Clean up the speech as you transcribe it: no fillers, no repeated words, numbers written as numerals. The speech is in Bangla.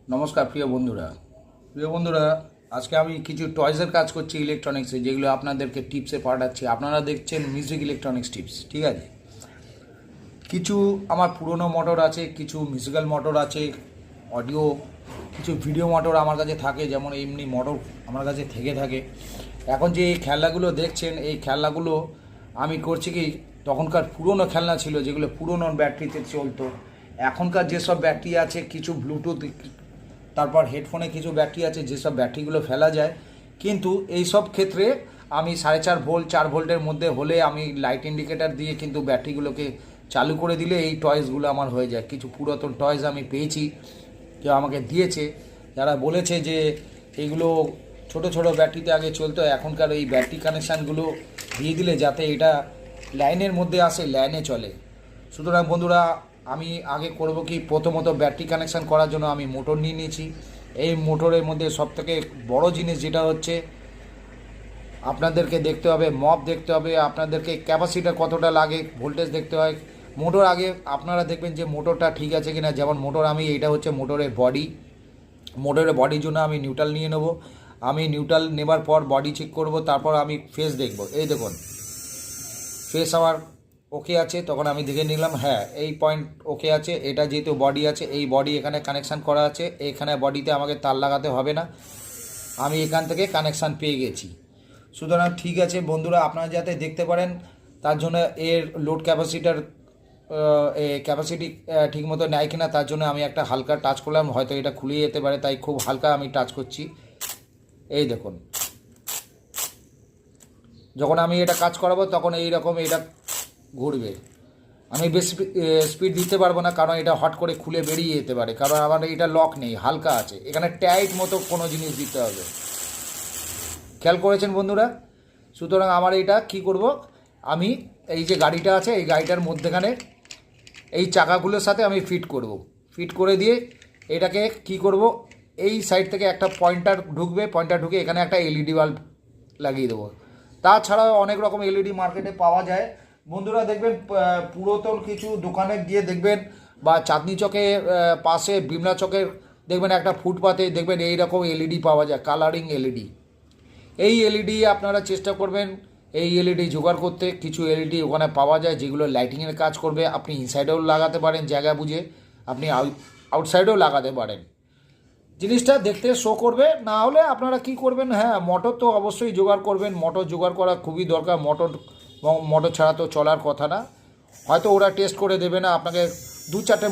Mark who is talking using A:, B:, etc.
A: নমস্কার প্রিয় বন্ধুরা আজকে আমি কিছু টয়েসের কাজ করছি ইলেকট্রনিক্সে, যেগুলো আপনাদেরকে টিপসে পাঠাচ্ছি। আপনারা দেখছেন মিউজিক ইলেকট্রনিক্স টিপস, ঠিক আছে। কিছু আমার পুরনো মোটর আছে, কিছু মিউজিক্যাল মোটর আছে, অডিও, কিছু ভিডিও মোটর আমার কাছে থাকে, যেমন এমনি মোটর আমার কাছে থেকে থাকে। এখন যে এই খেলনাগুলো দেখছেন, এই খেলনাগুলো আমি করছি কি, তখনকার পুরনো খেলনা ছিল যেগুলো পুরনো ব্যাটারিতে চলতো। এখনকার যেসব ব্যাটারি আছে, কিছু ব্লুটুথ, তারপর হেডফোনে কিছু ব্যাটারি আছে যেসব ব্যাটারিগুলো ফেলা যায়, কিন্তু এই সব ক্ষেত্রে আমি 4.5 ভোল্ট 4 ভোল্টের মধ্যে হলে আমি লাইট ইন্ডিকেটার দিয়ে কিন্তু ব্যাটারিগুলোকে চালু করে দিলে এই টয়েসগুলো আমার হয়ে যায়। কিছু পুরাতন টয়েস আমি পেয়েছি, কেউ আমাকে দিয়েছে, যারা বলেছে যে এইগুলো ছোট ছোট ব্যাটারিতে আগে চলতো, এখনকার এই ব্যাটারি কানেকশানগুলো দিয়ে দিলে যাতে এটা লাইনের মধ্যে আসে, লাইনে চলে। সুতরাং বন্ধুরা, আমি আগে করব কি, প্রথমত ব্যাটারি কানেকশান করার জন্য আমি মোটর নিয়ে নিয়েছি। এই মোটরের মধ্যে সবথেকে বড় জিনিস যেটা হচ্ছে, আপনাদেরকে দেখতে হবে মপ, দেখতে হবে আপনাদেরকে ক্যাপাসিটার কতটা লাগে, ভোল্টেজ দেখতে হয়। মোটর আগে আপনারা দেখবেন যে মোটরটা ঠিক আছে কিনা। যেমন মোটর, আমি এইটা হচ্ছে মোটরের বডি, মোটরের বডির জন্য আমি নিউট্রাল নিয়ে নেব। আমি নিউট্রাল নেবার পর বডি চেক করব, তারপর আমি ফেস দেখব। এই দেখুন, ফেস আমার ওকে আছে, তখন আমি দেখে নিলাম হ্যাঁ এই পয়েন্ট ওকে আছে। এটা যেহেতু বডি আছে, এই বডি এখানে কানেকশান করা আছে, এখানে বডিতে আমাকে তার লাগাতে হবে না, আমি এখান থেকে কানেকশান পেয়ে গেছি। সুতরাং ঠিক আছে বন্ধুরা, আপনারা যাতে দেখতে পারেন তার জন্য এর লোড ক্যাপাসিটার ক্যাপাসিটি ঠিকমতো নেয় কিনা, তার জন্য আমি একটা হালকা টাচ করলাম, হয়তো এটা খুলে যেতে পারে, তাই খুব হালকা আমি টাচ করছি। এই দেখুন, যখন আমি এটা কাজ করাবো তখন এই রকম এটা ঘুরবে। আমি বেশি স্পিড দিতে পারবো না, কারণ এটা হট করে খুলে বেরিয়ে যেতে পারে, কারণ আমার এটা লক নেই, হালকা আছে। এখানে টাইট মতো কোনো জিনিস দিতে হবে, খেয়াল করেছেন বন্ধুরা। সুতরাং আমার এইটা কি করব, আমি এই যে গাড়িটা আছে, এই গাড়িটার মধ্যেখানে এই চাকাগুলোর সাথে আমি ফিট করব। ফিট করে দিয়ে এটাকে কি করব, এই সাইড থেকে একটা পয়েন্টার ঢুকবে, পয়েন্টার ঢুকে এখানে একটা এলইডি বাল্ব লাগিয়ে দেবো। তাছাড়াও অনেক রকম এলইডি মার্কেটে পাওয়া যায় বন্ধুরা। দেখবেন পুরাতন কিছু দোকানে গিয়ে দেখবেন, বা চাঁদনি চকের পাশে বিমলা চকের দেখবেন একটা ফুটপাতে দেখবেন এই রকম এলইডি পাওয়া যায়, কালারিং এলইডি। এই এলইডি আপনারা চেষ্টা করবেন এই এলইডি জোগাড় করতে। কিছু এলইডি ওখানে পাওয়া যায় যেগুলো লাইটিংয়ের কাজ করবে। আপনি ইনসাইডেও লাগাতে পারেন জায়গা বুঝে, আপনি আউটসাইডেও লাগাতে পারেন। জিনিসটা দেখতে শো করবে। না হলে আপনারা কি করবেন, হ্যাঁ মোটর তো অবশ্যই জোগাড় করবেন, মোটর জোগাড় করা খুবই দরকার। মোটর ছাড়া তো চলার কথা না। হয়তো ওরা টেস্ট করে দেবে না আপনাকে, 2-4টে